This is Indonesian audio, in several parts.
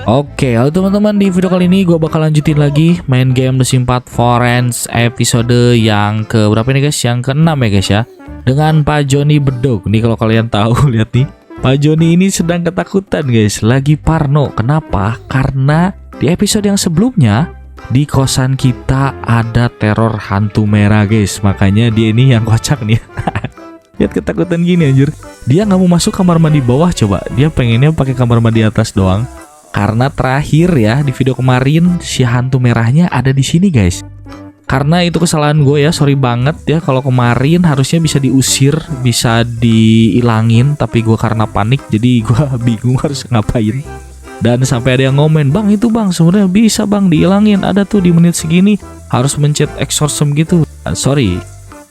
Oke, halo teman-teman, di video kali ini gue bakal lanjutin lagi main game The Sims 4 Forens episode yang ke berapa nih guys? Yang ke-6 ya guys ya. Dengan Pak Joni Bedog. Nih kalau kalian tahu, lihat nih. Pak Joni ini sedang ketakutan guys, lagi parno. Kenapa? Karena di episode yang sebelumnya di kosan kita ada teror hantu merah guys. Makanya dia ini yang kocak nih. Lihat ketakutan gini anjir. Dia nggak mau masuk kamar mandi bawah coba. Dia pengennya pakai kamar mandi atas doang. Karena terakhir ya di video kemarin si hantu merahnya ada di sini guys. Karena itu kesalahan gue ya, sorry banget ya. Kalau kemarin harusnya bisa diusir, bisa diilangin, tapi gue karena panik jadi gue bingung harus ngapain. Dan sampai ada yang ngomen, "Bang itu bang sebenarnya bisa bang diilangin, ada tuh di menit segini harus mencet exorcism gitu." Sorry,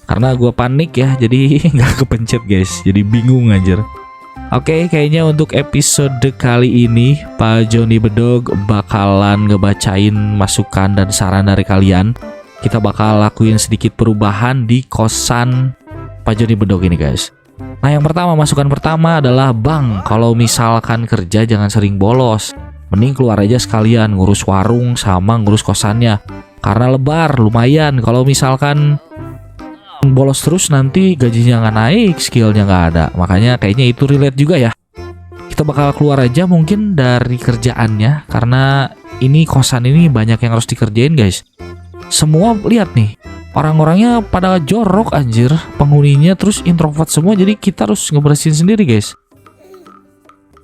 karena gue panik ya, jadi nggak kepencet guys, jadi bingung anjir. Oke, kayaknya untuk episode kali ini Pak Joni Bedog bakalan ngebacain masukan dan saran dari kalian. Kita bakal lakuin sedikit perubahan di kosan Pak Joni Bedog ini guys. Nah yang pertama, masukan pertama adalah, "Bang, kalau misalkan kerja jangan sering bolos. Mending keluar aja sekalian ngurus warung sama ngurus kosannya. Karena lebar lumayan, kalau misalkan bolos terus nanti gajinya nggak naik, skillnya nggak ada." Makanya kayaknya itu relate juga ya. Kita bakal keluar aja mungkin dari kerjaannya, karena ini kosan ini banyak yang harus dikerjain guys. Semua lihat nih, orang-orangnya pada jorok anjir, penghuninya terus introvert semua, jadi kita harus ngebersihin sendiri guys.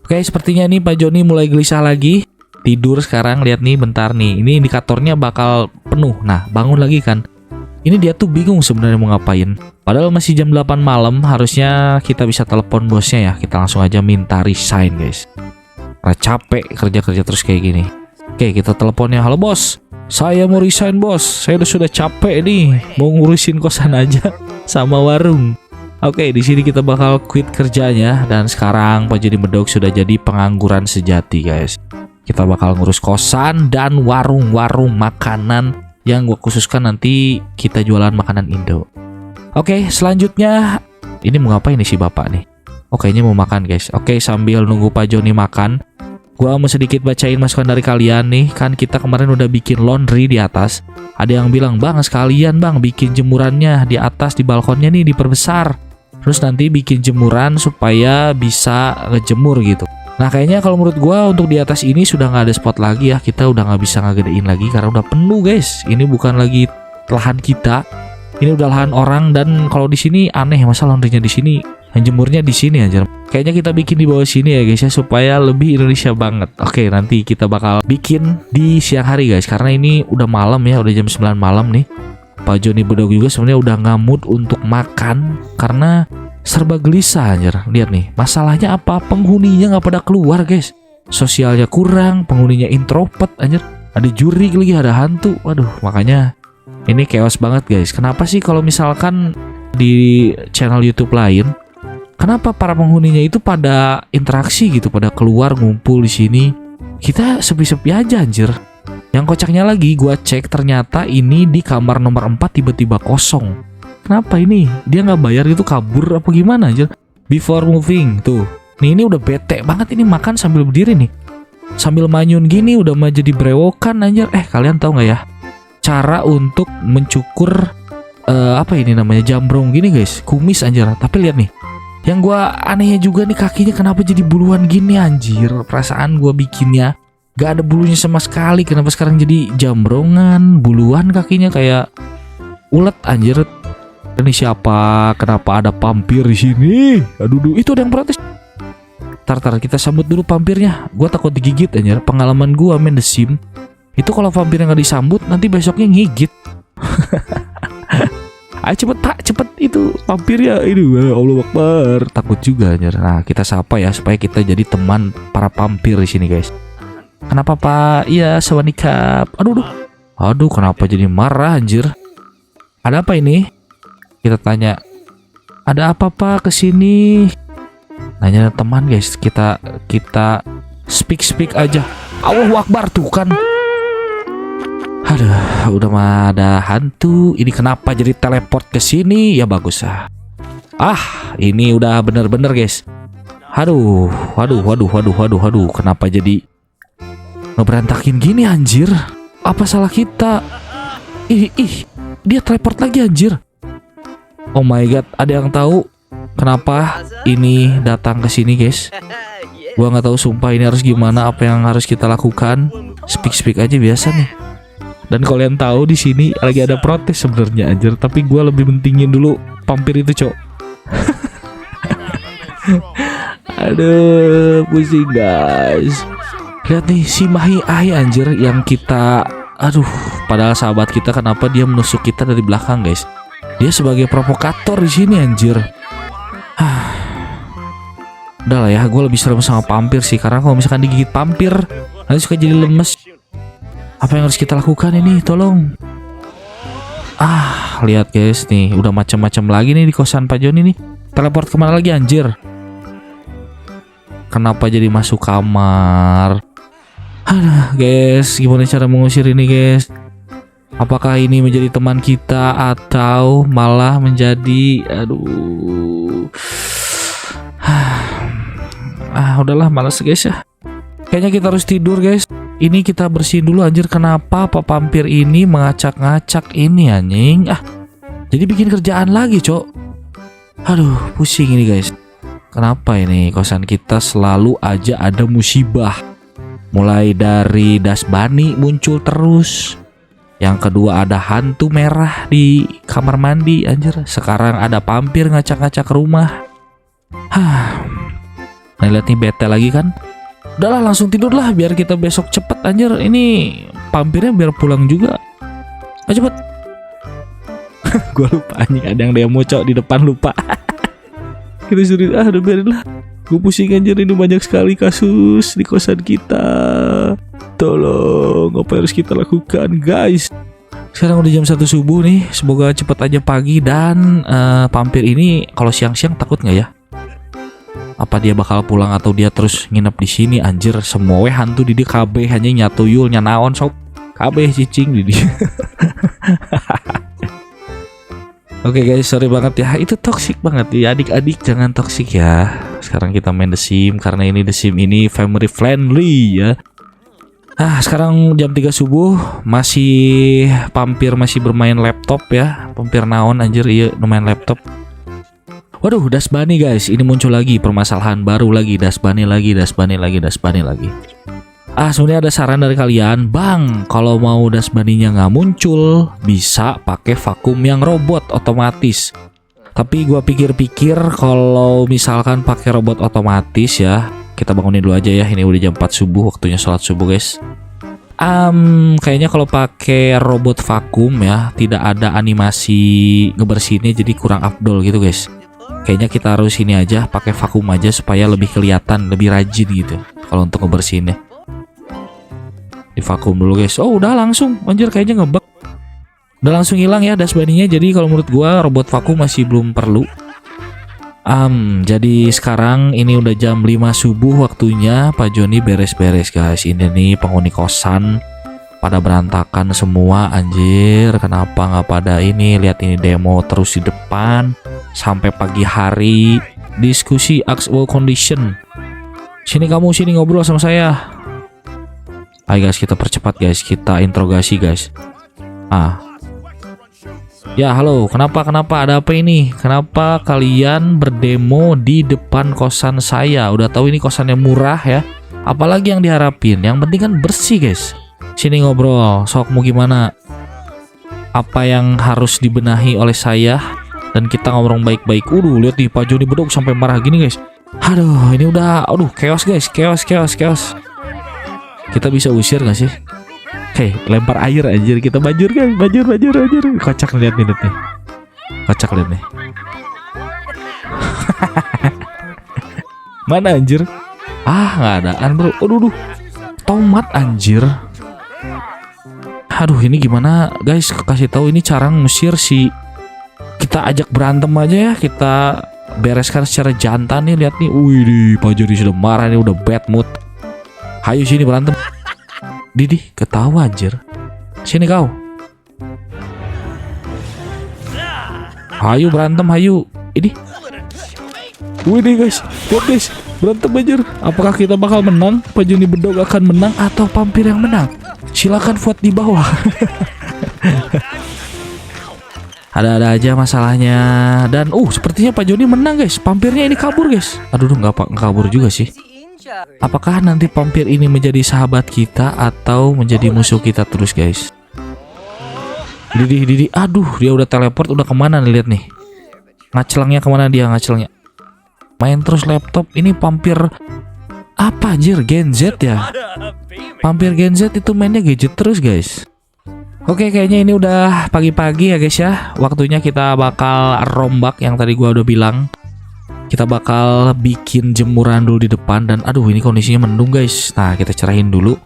Oke, sepertinya nih Pak Joni mulai gelisah lagi. Tidur sekarang, lihat nih bentar nih, ini indikatornya bakal penuh. Nah bangun lagi kan. Ini dia tuh bingung sebenarnya mau ngapain. Padahal masih jam 8 malam, harusnya kita bisa telepon bosnya ya. Kita langsung aja minta resign guys. Karena capek kerja-kerja terus kayak gini. Oke, kita teleponnya. "Halo bos, saya mau resign bos. Saya sudah capek nih, mau ngurusin kosan aja sama warung." Oke, di sini kita bakal quit kerjanya. Dan sekarang Pak Joni Bedog sudah jadi pengangguran sejati guys. Kita bakal ngurus kosan dan warung-warung makanan yang gue khususkan nanti kita jualan makanan Indo. Oke, selanjutnya ini mau ngapain nih si bapak nih? Oke, ini mau makan guys. Oke, sambil nunggu Pak Joni makan, gue mau sedikit bacain masukan dari kalian nih. Kan kita kemarin udah bikin laundry di atas. Ada yang bilang, "Bang sekalian bang bikin jemurannya di atas di balkonnya nih diperbesar. Terus nanti bikin jemuran supaya bisa ngejemur gitu." Nah kayaknya kalau menurut gua untuk di atas ini sudah nggak ada spot lagi ya. Kita udah nggak bisa ngegedein lagi karena udah penuh guys. Ini bukan lagi lahan kita, ini udah lahan orang. Dan kalau di sini aneh, masa laundrynya di sini, jemurnya di sini aja. Kayaknya kita bikin di bawah sini ya guys ya, supaya lebih Indonesia banget. Oke, nanti kita bakal bikin di siang hari guys, karena ini udah malam ya, udah jam 9 malam nih. Pak Joni Bedog juga sebenarnya udah ngamut untuk makan karena serba gelisah anjir. Lihat nih, masalahnya apa? Penghuninya nggak pada keluar guys. Sosialnya kurang, penghuninya introvert anjir. Ada juri lagi, ada hantu. Waduh, makanya ini chaos banget guys. Kenapa sih kalau misalkan di channel YouTube lain, kenapa para penghuninya itu pada interaksi gitu, pada keluar ngumpul di sini? Kita sepi-sepi aja anjir. Yang kocaknya lagi, gua cek ternyata ini di kamar nomor 4 tiba-tiba kosong. Kenapa ini? Dia nggak bayar gitu, kabur apa gimana aja? Before moving tuh. Nih ini udah bete banget ini makan sambil berdiri nih. Sambil manyun gini udah mau jadi brewokan anjir. Kalian tahu nggak ya? Cara untuk mencukur apa ini namanya, jambrong gini guys. Kumis anjir. Tapi lihat nih. Yang gua anehnya juga nih, kakinya kenapa jadi buluan gini anjir? Perasaan gua bikinnya gak ada bulunya sama sekali. Kenapa sekarang jadi jambrongan, buluan kakinya kayak ulet anjir. Ini siapa? Kenapa ada vampir di sini? Aduh, itu ada yang protes. Tar, kita sambut dulu vampirnya. Gua takut digigit aja. Pengalaman gua main The Sims itu kalau vampir yang nggak disambut nanti besoknya ngigit. Ayo cepet pak, cepet itu vampirnya. Ini Allah Akbar. Takut juga aja. Nah kita sapa ya supaya kita jadi teman para vampir di sini guys. Kenapa pak? Iya sawanikap. Aduh, kenapa jadi marah anjir? Ada apa ini? Kita tanya, "Ada apa pak kesini?" Nanya teman guys. Kita speak aja. Allahu Akbar tuh kan. Aduh, udah mah ada hantu. Ini kenapa jadi teleport ke sini? Ya bagus ah. Ini udah bener-bener guys. Aduh. Kenapa jadi ngeberantakin gini anjir. Apa salah kita? Ih, dia teleport lagi anjir. Oh my god, ada yang tahu kenapa ini datang ke sini, guys? Gua nggak tahu sumpah ini harus gimana, apa yang harus kita lakukan. Speak aja biasa nih. Dan kalian tahu di sini lagi ada protes sebenarnya anjir, tapi gua lebih pentingin dulu vampir itu, cok. Aduh, pusing guys. Lihat nih si Mahi Ai anjir yang kita, aduh, padahal sahabat kita, kenapa dia menusuk kita dari belakang, guys? Dia sebagai provokator di sini anjir. Udah lah ya, gue lebih serem sama vampir sih, karena kalau misalkan digigit vampir nanti suka jadi lemes. Apa yang harus kita lakukan ini? Tolong. Lihat guys nih, udah macam-macam lagi nih di kosan Pak Joni nih. Teleport kemana lagi anjir? Kenapa jadi masuk kamar? Guys, gimana cara mengusir ini guys? Apakah ini menjadi teman kita atau malah menjadi, aduh. Udahlah, malas guys ya. Kayaknya kita harus tidur guys. Ini kita bersihin dulu anjir. Kenapa Pak Vampir ini mengacak-ngacak ini anjing? Jadi bikin kerjaan lagi, cok. Aduh, pusing ini guys. Kenapa ini kosan kita selalu aja ada musibah? Mulai dari Das Bunny muncul terus. Yang kedua ada hantu merah di kamar mandi anjir. Sekarang ada vampir ngacak-ngacak rumah. Nah lihat nih, bete lagi kan. Udahlah langsung tidur lah biar kita besok cepet anjir. Ini vampirnya biar pulang juga. Ayo cepet. Gue lupa anjing, ada yang demo cok di depan, lupa. Kita suruh, udah biarin lah. Gue pusing anjir, ini banyak sekali kasus di kosan kita. Tolong, apa harus kita lakukan guys? Sekarang udah jam 1 subuh nih. Semoga cepet aja pagi. Dan vampir ini kalau siang-siang takut nggak ya? Apa dia bakal pulang atau dia terus nginep di sini anjir? Semua hantu di dia KB hanya nyatuyul nyanaon sok KB cicing di dia. Oke guys, sorry banget ya. Itu toxic banget ya. Adik-adik jangan toxic ya. Sekarang kita main The Sims karena ini The Sims ini family friendly ya. Sekarang jam 3 subuh. Masih vampir masih bermain laptop ya. Vampir naon anjir, iya main laptop. Waduh, Das Bunny guys, ini muncul lagi permasalahan baru lagi. Das Bunny lagi. Sebenarnya ada saran dari kalian, Bang, kalau mau Das Bunny-nya nggak muncul, bisa pakai vakum yang robot otomatis. Tapi gua pikir-pikir kalau misalkan pakai robot otomatis ya, kita bangunin dulu aja ya. Ini udah jam 4 subuh, waktunya sholat subuh guys. Kayaknya kalau pakai robot vakum ya, tidak ada animasi ngebersihinnya, jadi kurang afdol gitu guys. Kayaknya kita harus ini aja, pakai vakum aja supaya lebih kelihatan, lebih rajin gitu kalau untuk ngebersihinnya. Di vakum dulu guys. Oh udah langsung, anjir kayaknya ngebug. Udah langsung hilang ya Das Bunny-nya. Jadi kalau menurut gua robot vakum masih belum perlu. Jadi sekarang ini udah jam 5 subuh, waktunya Pak Joni beres-beres guys. Ini nih penghuni kosan pada berantakan semua anjir. Kenapa nggak pada ini? Lihat ini demo terus di depan sampai pagi hari. Diskusi actual condition. Sini kamu, sini ngobrol sama saya. Ayo guys, kita percepat guys, kita interogasi guys. Ya halo, kenapa ada apa ini? Kenapa kalian berdemo di depan kosan saya? Udah tahu ini kosannya murah ya. Apalagi yang diharapin? Yang penting kan bersih guys. Sini ngobrol, sok mau gimana? Apa yang harus dibenahi oleh saya? Dan kita ngobrol baik-baik. Lihat nih Pak Joni bedok sampai marah gini guys. Aduh, ini udah, chaos guys, chaos. Kita bisa usir gak sih? Lempar air anjir, kita bajur kan, bajur. Kocak lihat nih. Kocak lihat nih. Mana anjir? Nggak adaan bro. Aduh, tomat anjir. Aduh, ini gimana guys? Kasih tahu ini cara ngusir si. Kita ajak berantem aja ya. Kita bereskan secara jantan nih. Lihat nih. Wih, Pak Joni sudah marah nih, udah bad mood. Hayu sini berantem. Didi, ketawa anjir. Sini kau. Hayu berantem, hayu. Ini. Wih nih guys. Lihat guys. Berantem anjir. Apakah kita bakal menang? Pak Joni Bedog akan menang atau vampir yang menang? Silakan vote di bawah. Ada-ada aja masalahnya. Dan sepertinya Pak Joni menang guys. Vampirnya ini kabur guys. Aduh nggak kabur juga sih. Apakah nanti vampir ini menjadi sahabat kita atau menjadi musuh kita terus guys? Didi, aduh dia udah teleport, udah kemana nih, lihat nih. Ngacelangnya kemana dia ngacelangnya? Main terus laptop. Ini vampir apa anjir? Gen Z ya? Vampir Gen Z itu mainnya gadget terus guys. Oke, kayaknya ini udah pagi-pagi ya guys ya. Waktunya kita bakal rombak yang tadi gua udah bilang. Kita bakal bikin jemuran dulu di depan. Dan aduh ini kondisinya mendung guys. Nah kita cerahin dulu.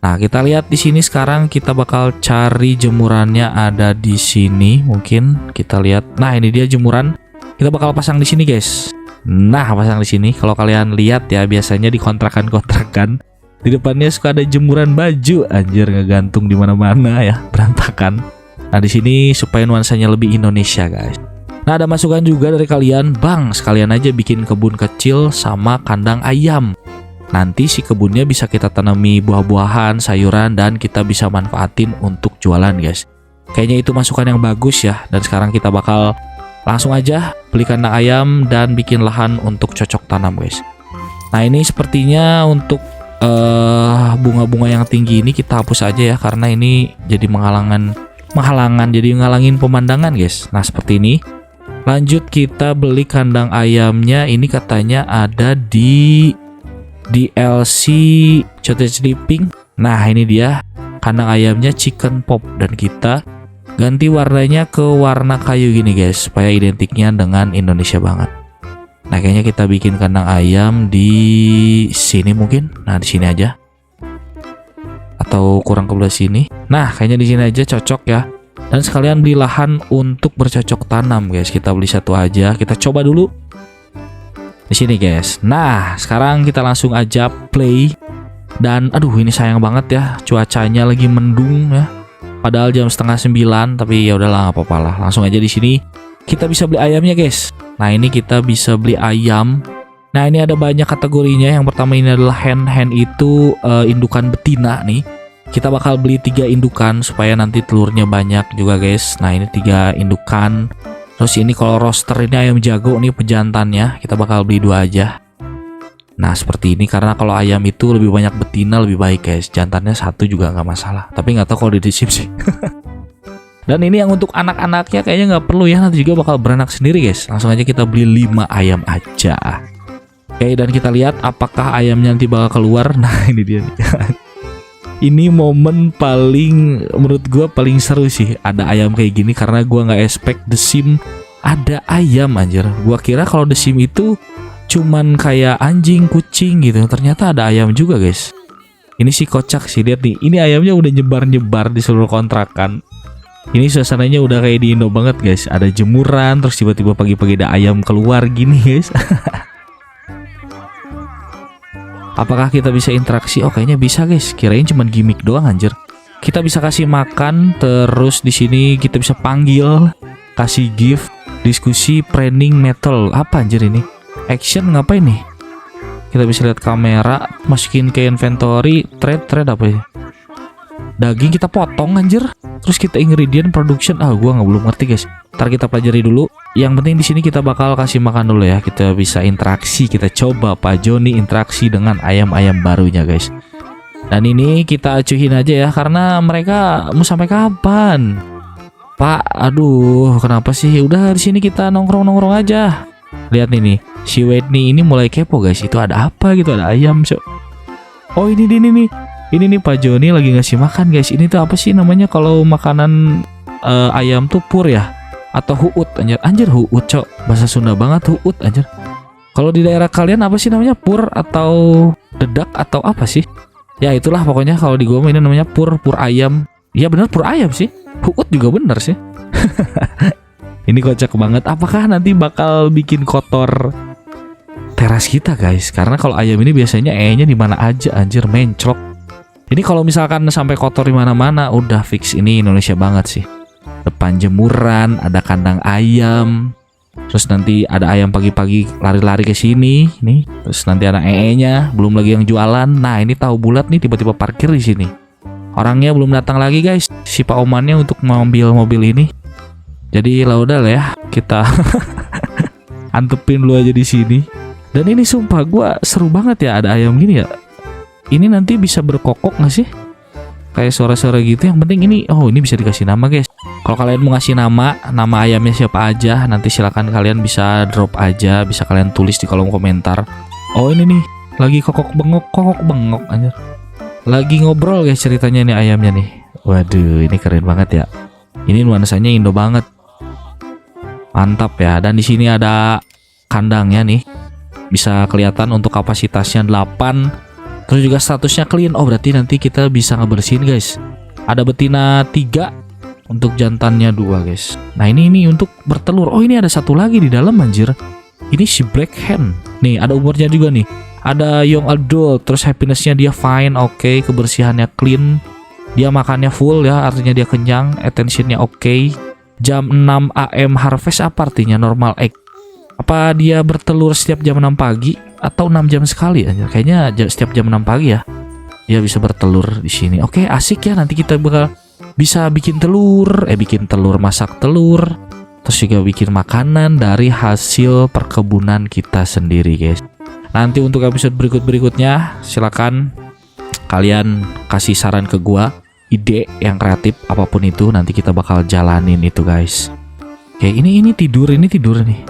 Nah kita lihat di sini sekarang kita bakal cari jemurannya ada di sini. Mungkin kita lihat. Nah ini dia jemuran. Kita bakal pasang di sini guys. Nah pasang di sini. Kalau kalian lihat ya biasanya di kontrakan di depannya suka ada jemuran baju. Anjir ngegantung di mana-mana ya, berantakan. Nah di sini supaya nuansanya lebih Indonesia guys. Nah ada masukan juga dari kalian, bang sekalian aja bikin kebun kecil sama kandang ayam. Nanti si kebunnya bisa kita tanami buah-buahan, sayuran, dan kita bisa manfaatin untuk jualan guys. Kayaknya itu masukan yang bagus ya. Dan sekarang kita bakal langsung aja beli kandang ayam dan bikin lahan untuk cocok tanam guys. Nah ini sepertinya untuk bunga-bunga yang tinggi ini kita hapus aja ya, karena ini jadi menghalangin jadi ngalangin pemandangan guys. Nah seperti ini. Lanjut kita beli kandang ayamnya. Ini katanya ada di DLC Cottage Living. Nah ini dia kandang ayamnya chicken pop. Dan kita ganti warnanya ke warna kayu gini guys, supaya identiknya dengan Indonesia banget. Nah kayaknya kita bikin kandang ayam di sini mungkin. Nah di sini aja. Atau kurang ke belah sini. Nah kayaknya di sini aja cocok ya. Dan sekalian beli lahan untuk bercocok tanam guys. Kita beli satu aja. Kita coba dulu di sini guys. Nah sekarang kita langsung aja play. Dan aduh ini sayang banget ya, cuacanya lagi mendung ya. Padahal jam 8:30. Tapi ya udahlah nggak apa-apa lah. Langsung aja di sini kita bisa beli ayamnya guys. Nah ini kita bisa beli ayam. Nah ini ada banyak kategorinya. Yang pertama ini adalah hen. Hen itu indukan betina nih. Kita bakal beli 3 indukan supaya nanti telurnya banyak juga guys. Nah ini 3 indukan. Terus ini kalau roster ini ayam jago nih pejantannya. Kita bakal beli 2 aja. Nah seperti ini, karena kalau ayam itu lebih banyak betina lebih baik guys. Jantannya 1 juga nggak masalah. Tapi nggak tahu kalau di chip sih. Dan ini yang untuk anak-anaknya kayaknya nggak perlu ya. Nanti juga bakal beranak sendiri guys. Langsung aja kita beli 5 ayam aja. Oke, dan kita lihat apakah ayamnya nanti bakal keluar. Nah ini dia nih. Ini momen paling menurut gue paling seru sih, ada ayam kayak gini, karena gue nggak expect The Sims ada ayam anjir. Gue kira kalau The Sims itu cuman kayak anjing, kucing gitu. Ternyata ada ayam juga guys. Ini sih kocak sih, lihat nih. Ini ayamnya udah nyebar-nyebar di seluruh kontrakan. Ini suasananya udah kayak di Indo banget guys. Ada jemuran, terus tiba-tiba pagi-pagi ada ayam keluar gini guys. Apakah kita bisa interaksi? Oh kayaknya bisa guys. Kirain cuman gimmick doang anjir. Kita bisa kasih makan, terus di sini kita bisa panggil, kasih gift, diskusi, training, metal. Apa anjir ini? Action ngapain nih? Kita bisa lihat kamera, masukin ke inventory, trade apa ya? Daging kita potong anjir. Terus kita ingredient production. Gua belum ngerti guys. Ntar kita pelajari dulu. Yang penting di sini kita bakal kasih makan dulu ya. Kita bisa interaksi. Kita coba Pak Joni interaksi dengan ayam-ayam barunya guys. Dan ini kita acuhin aja ya, karena mereka mau sampai kapan? Pak, aduh, kenapa sih? Udah di sini kita nongkrong-nongkrong aja. Lihat nih, si Whitney ini mulai kepo guys. Itu ada apa gitu? Ada ayam. Oh ini nih. Ini nih Pak Joni lagi ngasih makan guys. Ini tuh apa sih namanya kalau makanan ayam tuh pur ya? Atau huut anjir huut cok. Bahasa Sunda banget huut anjir. Kalau di daerah kalian apa sih namanya? Pur atau dedak atau apa sih? Ya itulah pokoknya kalau di gua ini namanya pur ayam. Iya bener pur ayam sih. Huut juga bener sih. Ini kocak banget. Apakah nanti bakal bikin kotor teras kita guys? Karena kalau ayam ini biasanya nya di mana aja anjir, menclok. Ini kalau misalkan sampai kotor di mana-mana, udah fix ini Indonesia banget sih. Depan jemuran, ada kandang ayam. Terus nanti ada ayam pagi-pagi lari-lari ke sini nih. Terus nanti ada nya, belum lagi yang jualan. Nah, ini tahu bulat nih tiba-tiba parkir di sini. Orangnya belum datang lagi, guys. Si Pak Omannya untuk mengambil mobil ini. Jadi lah udah lah ya, kita antepin dulu aja di sini. Dan ini sumpah gua seru banget ya ada ayam gini ya. Ini nanti bisa berkokok nggak sih? Kayak suara-suara gitu. Yang penting ini, oh ini bisa dikasih nama, guys. Kalau kalian mau ngasih nama ayamnya siapa aja, nanti silakan kalian bisa drop aja, bisa kalian tulis di kolom komentar. Oh ini nih, lagi kokok bengok aja. Lagi ngobrol guys ceritanya nih ayamnya nih. Waduh, ini keren banget ya. Ini nuansanya Indo banget. Mantap ya. Dan di sini ada kandangnya nih. Bisa kelihatan untuk kapasitasnya 8. Terus juga statusnya clean. Oh berarti nanti kita bisa ngebersihin guys. Ada betina 3, untuk jantannya 2 guys. Nah ini untuk bertelur. Oh ini ada satu lagi di dalam anjir. Ini si black hen. Nih ada umurnya juga nih. Ada young adult. Terus happinessnya dia fine. Oke. Kebersihannya clean. Dia makannya full ya. Artinya dia kenyang. Attentionnya oke. Jam 6 AM harvest apa artinya? Normal egg. Apa dia bertelur setiap jam 6 pagi atau 6 jam sekali anjir? Kayaknya setiap jam 6 pagi ya. Dia bisa bertelur di sini. Oke, asik ya. Nanti kita bakal bisa bikin telur, masak telur. Terus juga bikin makanan dari hasil perkebunan kita sendiri, guys. Nanti untuk episode berikutnya silakan kalian kasih saran ke gua, ide yang kreatif apapun itu, nanti kita bakal jalanin itu, guys. Oke, ini tidur nih.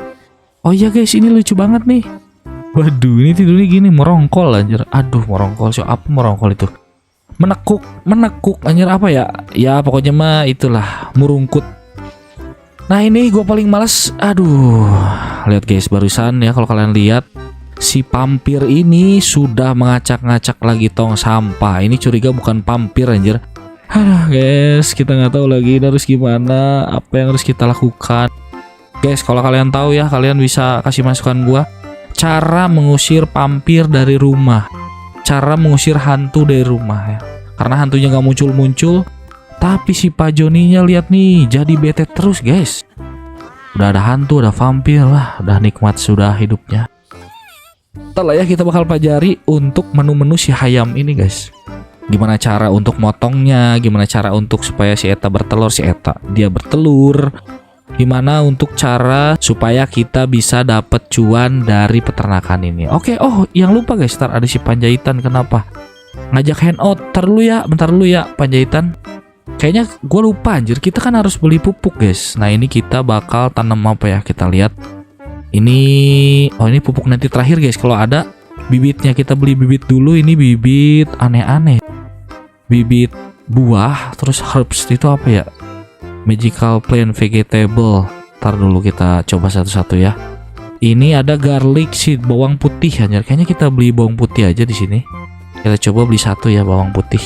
Oh iya guys, ini lucu banget nih. Waduh, ini tidurnya gini, merongkol anjir. Aduh, merongkol. Apa merongkol itu? Menekuk anjir apa ya? Ya pokoknya mah itulah, merungkut. Nah ini gue paling males. Aduh, lihat guys barusan ya, kalau kalian lihat si pampir ini sudah ngacak-ngacak lagi tong sampah. Ini curiga bukan pampir anjir. Aduh guys, kita nggak tahu lagi harus gimana, apa yang harus kita lakukan. Guys, kalau kalian tahu ya, kalian bisa kasih masukan gua cara mengusir pampir dari rumah, cara mengusir hantu dari rumah ya. Karena hantunya nggak muncul-muncul, tapi si Pak Joninya lihat nih jadi bete terus guys. Udah ada hantu, ada vampir, wah udah nikmat sudah hidupnya. Ntar lah ya kita bakal pelajari untuk menu-menu si ayam ini guys. Gimana cara untuk motongnya, gimana cara untuk supaya si Eta bertelur, dia bertelur. Gimana untuk cara supaya kita bisa dapet cuan dari peternakan ini. Oke, oh yang lupa guys, ntar ada si Panjaitan. Kenapa? Ngajak hangout. Bentar dulu ya Panjaitan. Kayaknya gue lupa anjir, kita kan harus beli pupuk guys. Nah ini kita bakal tanam apa ya, kita lihat. Ini, oh ini pupuk nanti terakhir guys. Kalau ada bibitnya kita beli bibit dulu. Ini bibit aneh-aneh. Bibit buah, terus herbs itu apa ya? Magical plant vegetable. Ntar dulu kita coba satu-satu ya. Ini ada garlic seed, bawang putih anjir. Kayaknya kita beli bawang putih aja di sini. Kita coba beli satu ya bawang putih.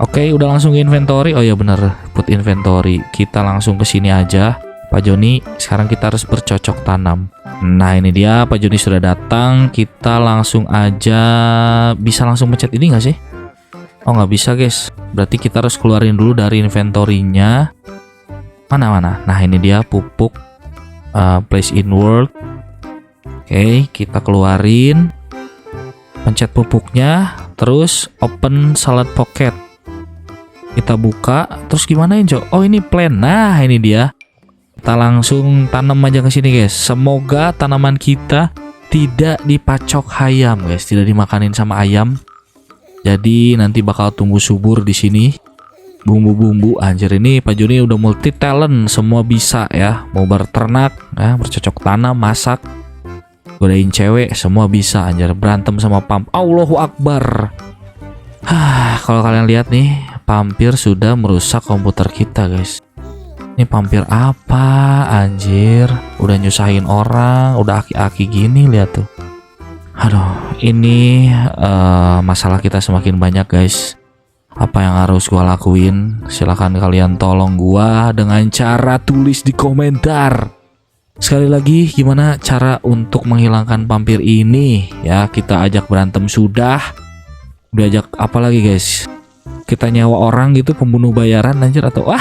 Oke, udah langsung ke inventory. Oh ya bener, put inventory. Kita langsung ke sini aja. Pak Joni, sekarang kita harus bercocok tanam. Nah ini dia, Pak Joni sudah datang. Kita langsung aja, bisa langsung pencet ini nggak sih? Oh nggak bisa guys, berarti kita harus keluarin dulu dari inventory-nya. Mana? Nah ini dia pupuk, place in world. Oke, kita keluarin, pencet pupuknya, terus open salad pocket. Kita buka, terus gimana ya? Oh ini plant. Nah ini dia. Kita langsung tanam aja ke sini guys. Semoga tanaman kita tidak dipacok ayam guys, tidak dimakanin sama ayam. Jadi nanti bakal tumbuh subur di sini. Bumbu-bumbu anjir, ini Pak Joni udah multi talent, semua bisa ya. Mau berternak, ya, bercocok tanam, masak, godain cewek, semua bisa anjir. Berantem sama pump. Allahu Akbar. Kalau kalian lihat nih, pampir sudah merusak komputer kita guys. Ini pampir apa anjir? Udah nyusahin orang, udah aki-aki gini, lihat tuh. Aduh, ini masalah kita semakin banyak guys. Apa yang harus gua lakuin? Silahkan kalian tolong gua dengan cara tulis di komentar. Sekali lagi, gimana cara untuk menghilangkan pampir ini? Ya, kita ajak berantem sudah. Udah ajak apa lagi guys? Kita nyawa orang gitu, pembunuh bayaran anjir atau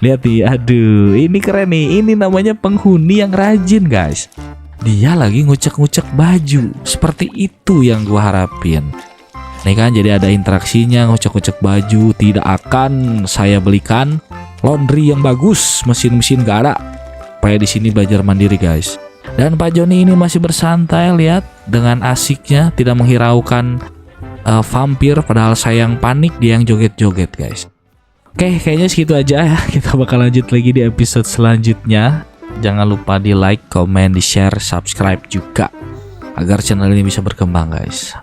Lihat nih, aduh, ini keren nih. Ini namanya penghuni yang rajin, guys. Dia lagi ngucek-ngucek baju. Seperti itu yang gua harapin. Nih kan, jadi ada interaksinya, ngucek-ngucek baju. Tidak akan saya belikan laundry yang bagus, mesin-mesin gak ada. Supaya di sini belajar mandiri, guys. Dan Pak Joni ini masih bersantai, lihat, dengan asiknya, tidak menghiraukan vampir. Padahal saya yang panik, dia yang joget-joget, guys. Oke, kayaknya segitu aja ya. Kita bakal lanjut lagi di episode selanjutnya. Jangan lupa di like, comment, di share, subscribe juga agar channel ini bisa berkembang, guys.